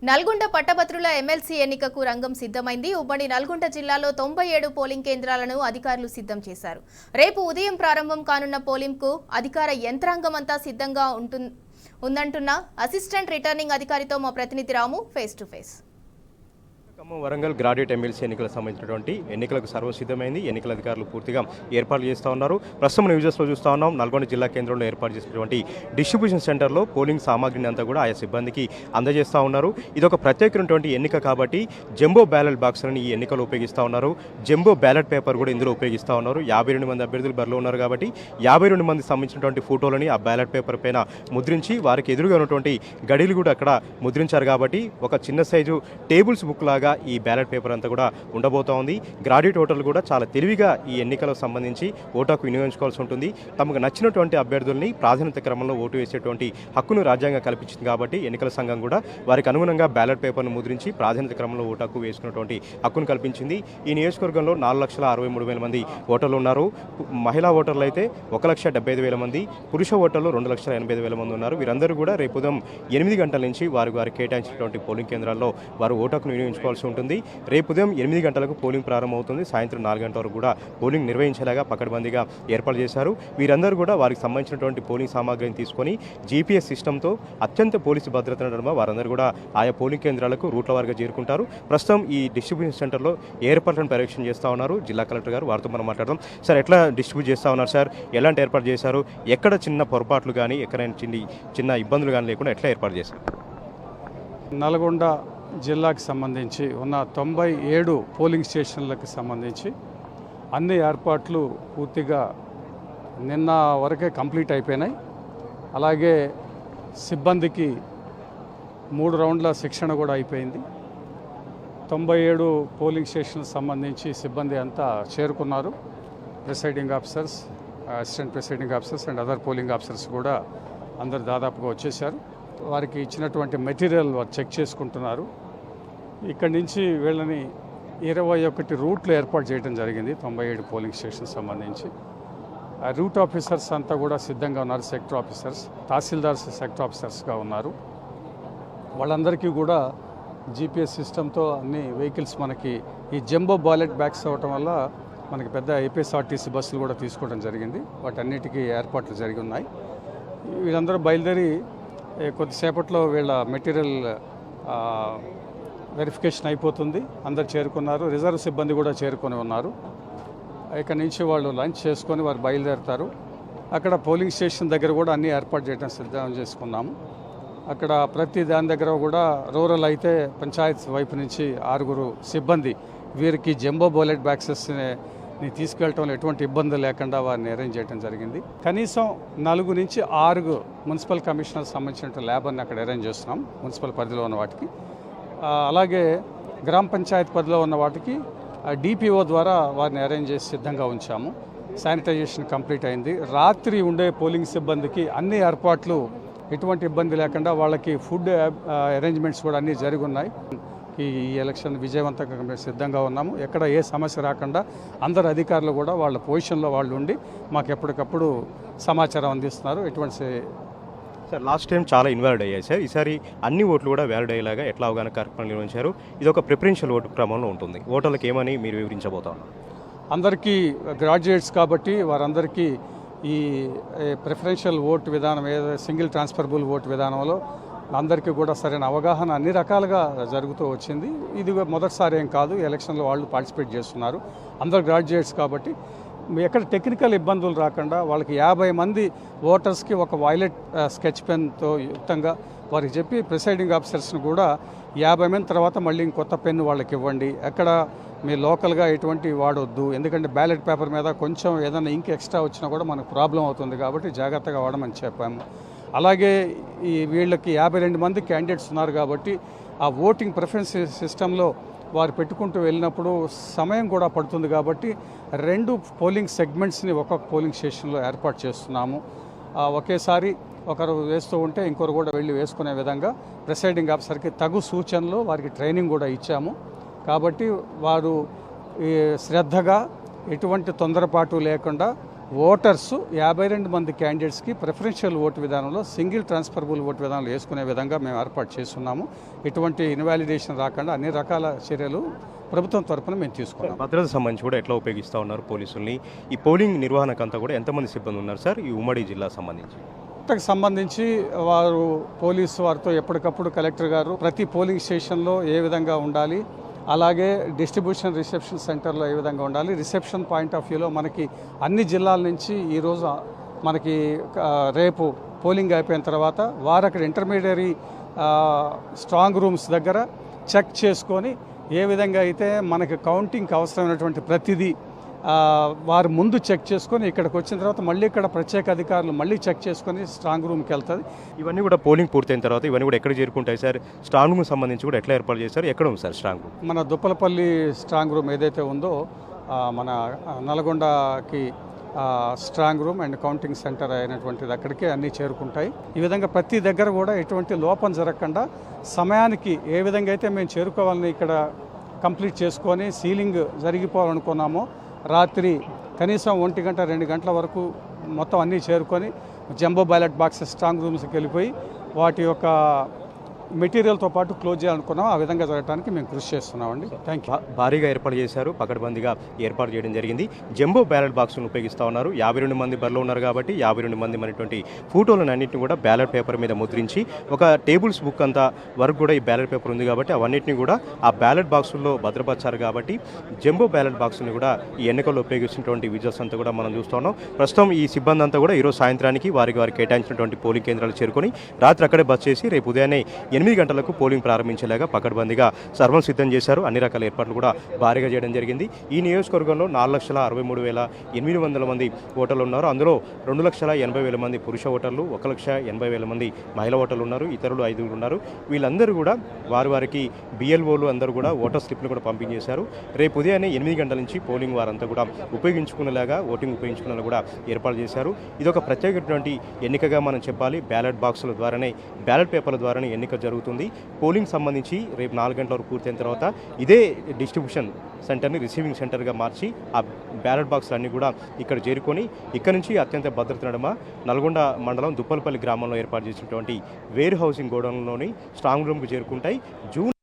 నల్గొండ పట్టభద్రుల ఎమ్మెల్సీ ఎన్నికకు రంగం సిద్ధమైంది. ఉమ్మడి నల్గొండ జిల్లాలో 97 పోలింగ్ కేంద్రాలను అధికారులు సిద్ధం చేశారు. రేపు ఉదయం ప్రారంభం కానున్న పోలింగ్కు అధికార యంత్రాంగం అంతా సిద్ధంగా ఉందంటున్న అసిస్టెంట్ రిటర్నింగ్ అధికారితో మా ప్రతినిధి Ramu face to face. Warangal graduate MLC ఎన్నికలకు సంబంధించినటువంటి ఎన్నికలకు సర్వసిద్ధమైంది. ఎన్నికల అధికారులు పూర్తిగా ఏర్పాట్లు చేస్తూ ఉన్నారు. ప్రస్తుతం న్యూజెస్లో చూస్తూ ఉన్నాం. నల్గొండ జిల్లా కేంద్రంలో ఏర్పాటు చేసినటువంటి డిస్ట్రిబ్యూషన్ సెంటర్లో పోలింగ్ సామాగ్రిని అంతా కూడా ఆయా సిబ్బందికి అందజేస్తూ ఉన్నారు. ఇది ఒక ప్రత్యేకమైనటువంటి ఎన్నిక కాబట్టి జంబో బ్యాలెట్ బాక్స్లను ఈ ఎన్నికలు ఉపయోగిస్తూ ఉన్నారు. జంబో బ్యాలెట్ పేపర్ కూడా ఇందులో ఉపయోగిస్తూ ఉన్నారు. 52 మంది అభ్యర్థులు బరిలో ఉన్నారు కాబట్టి 52 మంది సంబంధించినటువంటి ఫోటోలని ఆ బ్యాలెట్ పేపర్ పైన ముద్రించి వారికి ఎదురుగా ఉన్నటువంటి గడిలు కూడా అక్కడ ముద్రించారు. కాబట్టి ఒక చిన్న సైజు టేబుల్స్ బుక్ లాగా ఈ బ్యాలెట్ పేపర్ అంతా కూడా ఉండబోతోంది. గ్రాడ్యుయేట్ ఓటర్లు కూడా చాలా తెలివిగా ఈ ఎన్నికలకు సంబంధించి ఓటుకు వినియోగించుకోవాల్సి ఉంటుంది. తమకు నచ్చినటువంటి అభ్యర్థుల్ని ప్రాధాన్యత క్రమంలో ఓటు వేసేటువంటి హక్కును రాజ్యాంగం కల్పించింది. కాబట్టి ఎన్నికల సంఘం కూడా వారికి అనుగుణంగా బ్యాలెట్ పేపర్ను ముద్రించి ప్రాధాన్యత క్రమంలో ఓటుకు వేసుకున్నటువంటి హక్కును కల్పించింది. ఈ నియోజకవర్గంలో 4,63,000 మంది ఓటర్లు ఉన్నారు. మహిళా ఓటర్లు అయితే 1,75,000 మంది, పురుష ఓటర్లు 2,85,000 మంది ఉన్నారు. వీరందరూ కూడా రేపు ఉదయం 8 గంటల నుంచి వారు కేటాయించినటువంటి పోలింగ్ కేంద్రాల్లో వారు ఓటుకు వినియోగించుకోవాల్సి ఉంటుంది. రేపు ఉదయం 8 గంటలకు పోలింగ్ ప్రారంభమవుతుంది. సాయంత్రం 4 గంటల వరకు కూడా పోలింగ్ నిర్వహించేలాగా పకడ్బందీగా ఏర్పాటు చేశారు. వీరందరూ కూడా వారికి సంబంధించినటువంటి పోలింగ్ సామాగ్రిని తీసుకొని జీపీఎస్ సిస్టంతో అత్యంత పోలీసు భద్రత నడుమ వారందరూ కూడా ఆయా పోలింగ్ కేంద్రాలకు రూట్ల వారిగా చేరుకుంటారు. ప్రస్తుతం ఈ డిస్ట్రిబ్యూషన్ సెంటర్లో ఏర్పాట్లను పర్యవేక్షణ చేస్తూ ఉన్నారు జిల్లా కలెక్టర్ గారు. వారితో మనం మాట్లాడదాం. సార్, ఎట్లా డిస్ట్రిబ్యూట్ చేస్తూ ఉన్నారు సార్? ఎలాంటి ఏర్పాటు చేశారు? ఎక్కడ చిన్న పొరపాట్లు కానీ ఎక్కడైనా చిన్న ఇబ్బందులు కానీ లేకుండా ఎట్లా ఏర్పాటు చేశారు? నల్గొండ జిల్లాకి సంబంధించి ఉన్న 97 పోలింగ్ స్టేషన్లకు సంబంధించి అన్ని ఏర్పాట్లు పూర్తిగా నిన్న వరకే కంప్లీట్ అయిపోయినాయి. అలాగే సిబ్బందికి 3 రౌండ్ల శిక్షణ కూడా అయిపోయింది. 97 పోలింగ్ స్టేషన్లకు సంబంధించి సిబ్బంది అంతా చేరుకున్నారు. Presiding officers, assistant presiding officers and other polling officers కూడా అందరు దాదాపుగా వచ్చేసారు. వారికి ఇచ్చినటువంటి మెటీరియల్ వారు చెక్ చేసుకుంటున్నారు. ఇక్కడి నుంచి వీళ్ళని 21 రూట్లు ఏర్పాటు చేయడం జరిగింది 97 పోలింగ్ స్టేషన్ సంబంధించి. ఆ రూట్ ఆఫీసర్స్ అంతా కూడా సిద్ధంగా ఉన్నారు. సెక్టర్ ఆఫీసర్స్, తహసీల్దార్స్ సెక్టర్ ఆఫీసర్స్గా ఉన్నారు. వాళ్ళందరికీ కూడా జీపీఎస్ సిస్టంతో అన్ని వెహికల్స్ మనకి ఈ జంబో బ్యాలెట్ బ్యాగ్స్ అవ్వటం వల్ల మనకి పెద్ద ఏపీఎస్ఆర్టీసీ బస్సులు కూడా తీసుకోవడం జరిగింది. వాటన్నిటికీ ఏర్పాట్లు జరిగి ఉన్నాయి. వీళ్ళందరూ బయలుదేరి కొద్దిసేపట్లో వీళ్ళ మెటీరియల్ వెరిఫికేషన్ అయిపోతుంది. అందరు చేరుకున్నారు. రిజర్వ్ సిబ్బంది కూడా చేరుకొని ఉన్నారు. ఇక్కడి నుంచి వాళ్ళు లంచ్ చేసుకొని వారు బయలుదేరుతారు. అక్కడ పోలింగ్ స్టేషన్ దగ్గర కూడా అన్నీ ఏర్పాటు చేయడం సిద్ధం చేసుకున్నాము. అక్కడ ప్రతి దాని దగ్గర కూడా రూరల్ అయితే పంచాయత్ వైపు నుంచి 6 సిబ్బంది వీరికి జంబో బ్యాలెట్ బాక్సెస్ని తీసుకెళ్ళటంలో ఎటువంటి ఇబ్బంది లేకుండా వారిని అరేంజ్ చేయడం జరిగింది. కనీసం 4 నుంచి 6 మున్సిపల్ కమిషనర్ సంబంధించిన ల్యాబర్ని అక్కడ అరేంజ్ చేస్తున్నాం మున్సిపల్ పరిధిలో ఉన్న వాటికి. అలాగే గ్రామ పంచాయతీ పరిధిలో ఉన్న వాటికి డిపిఓ ద్వారా వారిని అరేంజ్ చేసి సిద్ధంగా ఉంచాము. శానిటైజేషన్ కంప్లీట్ అయింది. రాత్రి ఉండే పోలింగ్ సిబ్బందికి అన్ని ఏర్పాట్లు ఎటువంటి ఇబ్బంది లేకుండా వాళ్ళకి ఫుడ్ అరేంజ్మెంట్స్ కూడా అన్నీ జరిగి ఉన్నాయి. ఈ ఎలక్షన్ విజయవంతంగా సిద్ధంగా ఉన్నాము. ఎక్కడ ఏ సమస్య రాకుండా అందరు అధికారులు కూడా వాళ్ళ పొజిషన్లో వాళ్ళు ఉండి మాకు ఎప్పటికప్పుడు సమాచారం అందిస్తున్నారు. ఎటువంటి సార్, లాస్ట్ టైం చాలా ఇన్వాలిడ్ అయ్యాయి సార్. ఈసారి అన్ని ఓట్లు కూడా వ్యాలిడ్ అయ్యేలాగా ఎట్లా అవగాహన కార్యక్రమం నిర్వహించారు? ఇది ఒక ప్రిఫరెన్షియల్ ఓటు క్రమంలో ఉంటుంది. ఓటర్లకు ఏమని మీరు వివరించబోతారు? అందరికీ గ్రాడ్యుయేట్స్ కాబట్టి వారందరికీ ఈ ప్రిఫరెన్షియల్ ఓటు విధానం, సింగిల్ ట్రాన్స్ఫరబుల్ ఓటు విధానంలో అందరికీ కూడా సరైన అవగాహన అన్ని రకాలుగా జరుగుతూ వచ్చింది. ఇది మొదటిసారి ఏం కాదు. ఎలక్షన్లో వాళ్ళు పార్టిసిపేట్ చేస్తున్నారు. అందరు గ్రాడ్యుయేట్స్ కాబట్టి ఎక్కడ టెక్నికల్ ఇబ్బందులు రాకుండా వాళ్ళకి 50 మంది ఓటర్స్కి ఒక వైలెట్ స్కెచ్ పెన్తో యుక్తంగా వారికి చెప్పి ప్రిసైడింగ్ ఆఫీసర్స్ని కూడా 50 మంది తర్వాత మళ్ళీ కొత్త పెన్ను వాళ్ళకి ఇవ్వండి. ఎక్కడ మీ లోకల్గా ఎటువంటి వాడొద్దు. ఎందుకంటే బ్యాలెట్ పేపర్ మీద కొంచెం ఏదైనా ఇంక్ ఎక్స్ట్రా వచ్చినా కూడా మనకు ప్రాబ్లం అవుతుంది కాబట్టి జాగ్రత్తగా వాడమని చెప్పాము. అలాగే ఈ వీళ్ళకి 52 మంది క్యాండిడేట్స్ ఉన్నారు కాబట్టి ఆ ఓటింగ్ ప్రిఫరెన్స్ సిస్టంలో వారు పెట్టుకుంటూ వెళ్ళినప్పుడు సమయం కూడా పడుతుంది కాబట్టి 2 పోలింగ్ సెగ్మెంట్స్ని ఒక్కొక్క పోలింగ్ స్టేషన్లో ఏర్పాటు చేస్తున్నాము. ఒకేసారి ఒకరు వేస్తూ ఉంటే ఇంకొకరు కూడా వెళ్ళి వేసుకునే విధంగా ప్రిసైడింగ్ ఆఫీసర్కి తగు సూచనలు వారికి ట్రైనింగ్ కూడా ఇచ్చాము. కాబట్టి వారు శ్రద్ధగా ఎటువంటి తొందరపాటు లేకుండా ఓటర్సు 52 మంది క్యాండిడేట్స్కి ప్రిఫరెన్షియల్ ఓటు విధానంలో సింగిల్ ట్రాన్స్ఫరబుల్ ఓటు విధానంలో వేసుకునే విధంగా మేము ఏర్పాటు చేస్తున్నాము. ఎటువంటి ఇన్వాలిడేషన్ రాకుండా అన్ని రకాల చర్యలు ప్రభుత్వం తరఫున మేము తీసుకున్నాం. భద్రత సంబంధించి కూడా ఎట్లా ఉపయోగిస్తూ ఉన్నారు పోలీసుల్ని? ఈ పోలింగ్ నిర్వహణకంతా కూడా ఎంతమంది సిబ్బంది ఉన్నారు సార్ ఈ ఉమ్మడి జిల్లా సంబంధించి? భద్రతకు సంబంధించి వారు పోలీసు వారితో ఎప్పటికప్పుడు కలెక్టర్ గారు ప్రతి పోలింగ్ స్టేషన్లో ఏ విధంగా ఉండాలి, అలాగే డిస్ట్రిబ్యూషన్ రిసెప్షన్ సెంటర్లో ఏ విధంగా ఉండాలి, రిసెప్షన్ పాయింట్ ఆఫ్ వ్యూలో మనకి అన్ని జిల్లాల నుంచి ఈరోజు మనకి రేపు పోలింగ్ అయిపోయిన తర్వాత వారు అక్కడ ఇంటర్మీడియరీ స్ట్రాంగ్ రూమ్స్ దగ్గర చెక్ చేసుకొని ఏ విధంగా అయితే మనకి కౌంటింగ్కి అవసరమైనటువంటి ప్రతిదీ వారు ముందు చెక్ చేసుకొని ఇక్కడికి వచ్చిన తర్వాత మళ్ళీ ఇక్కడ ప్రత్యేక అధికారులు మళ్ళీ చెక్ చేసుకొని స్ట్రాంగ్ రూమ్కి వెళ్తుంది. ఇవన్నీ కూడా పోలింగ్ పూర్తయిన తర్వాత ఇవన్నీ కూడా ఎక్కడ చేరుకుంటాయి సార్? స్ట్రాంగ్ రూమ్ సంబంధించి కూడా ఎట్లా ఏర్పాటు చేశారు? ఎక్కడ ఉంది సార్ స్ట్రాంగ్ రూమ్? మన దుప్పలపల్లి స్ట్రాంగ్ రూమ్ ఏదైతే ఉందో మన నల్గొండకి strong room and counting centre అయినటువంటిది అక్కడికే అన్నీ చేరుకుంటాయి. ఈ విధంగా ప్రతి దగ్గర కూడా ఎటువంటి లోపం జరగకుండా సమయానికి ఏ విధంగా అయితే మేము చేరుకోవాలని ఇక్కడ కంప్లీట్ చేసుకొని సీలింగ్ జరిగిపోవాలనుకున్నామో రాత్రి కనీసం 1 గంట 2 గంటల వరకు మొత్తం అన్నీ చేరుకొని జంబో బ్యాలెట్ బాక్సెస్ స్ట్రాంగ్ రూమ్స్కి వెళ్ళిపోయి వాటి యొక్క మెటీరియల్తో పాటు క్లోజ్ చేయాలనుకున్నాం. ఆ విధంగా జరగడానికి మేము కృషి చేస్తున్నామండి. Thank you. భారీగా ఏర్పాటు చేశారు, పకడ్బందీగా ఏర్పాటు చేయడం జరిగింది. జంబో బ్యాలెట్ బాక్స్ను ఉపయోగిస్తూ ఉన్నారు. 52 మంది బరిలో ఉన్నారు కాబట్టి 52 మంది మనటువంటి ఫోటోలను అన్నింటినీ కూడా బ్యాలెట్ పేపర్ మీద ముద్రించి ఒక టేబుల్స్ బుక్ అంతా వరకు కూడా ఈ బ్యాలెట్ పేపర్ ఉంది కాబట్టి అవన్నింటినీ కూడా ఆ బ్యాలెట్ బాక్సుల్లో భద్రపరిచారు. కాబట్టి జంబో బ్యాలెట్ బాక్స్ని కూడా ఈ ఎన్నికల్లో ఉపయోగిస్తున్నటువంటి విజువల్స్ అంతా కూడా మనం చూస్తూ ఉన్నాం. ప్రస్తుతం ఈ సిబ్బంది అంతా కూడా ఈరోజు సాయంత్రానికి వారికి కేటాయించినటువంటి పోలింగ్ కేంద్రాలు చేరుకొని రాత్రి అక్కడే బస్ చేసి రేపు ఉదయాన్నే 8 గంటలకు పోలింగ్ ప్రారంభించేలాగా పకడ్బందీగా సర్వం సిద్ధం చేశారు. అన్ని రకాల ఏర్పాట్లు కూడా భారీగా చేయడం జరిగింది. ఈ నియోజకవర్గంలో 4,63,800 మంది ఓటర్లు ఉన్నారు. అందులో 2,80,000 మంది పురుష ఓటర్లు, 1,80,000 మంది మహిళా ఓటర్లు ఉన్నారు. ఇతరులు 5 ఉన్నారు. వీళ్ళందరూ కూడా వారికి బిఎల్ఓలు అందరూ కూడా ఓటర్ స్లిప్లు కూడా పంపించేశారు. రేపు ఉదయాన్నే 8 గంటల నుంచి పోలింగ్ వారంతా కూడా ఉపయోగించుకునేలాగా ఓటింగ్ ఉపయోగించుకునేలా కూడా ఏర్పాటు చేశారు. ఇది ఒక ప్రత్యేకమైనటువంటి ఎన్నికగా మనం చెప్పాలి. బ్యాలెట్ బాక్సుల ద్వారానే, బ్యాలెట్ పేపర్ల ద్వారానే ఎన్నిక జరుగుతుంది. పోలింగ్ సంబంధించి రేపు 4 గంటల వరకు పూర్తయిన తర్వాత ఇదే డిస్ట్రిబ్యూషన్ సెంటర్ని రిసీవింగ్ సెంటర్గా మార్చి ఆ బ్యాలెట్ బాక్సులు అన్నీ కూడా ఇక్కడ చేరుకొని ఇక్కడ నుంచి అత్యంత భద్రత నడుమ నల్గొండ మండలం దుప్పలపల్లి గ్రామంలో ఏర్పాటు చేసినటువంటి వేర్ హౌసింగ్ గోడౌన్లోని స్ట్రాంగ్ రూమ్కు చేరుకుంటాయి. జూన్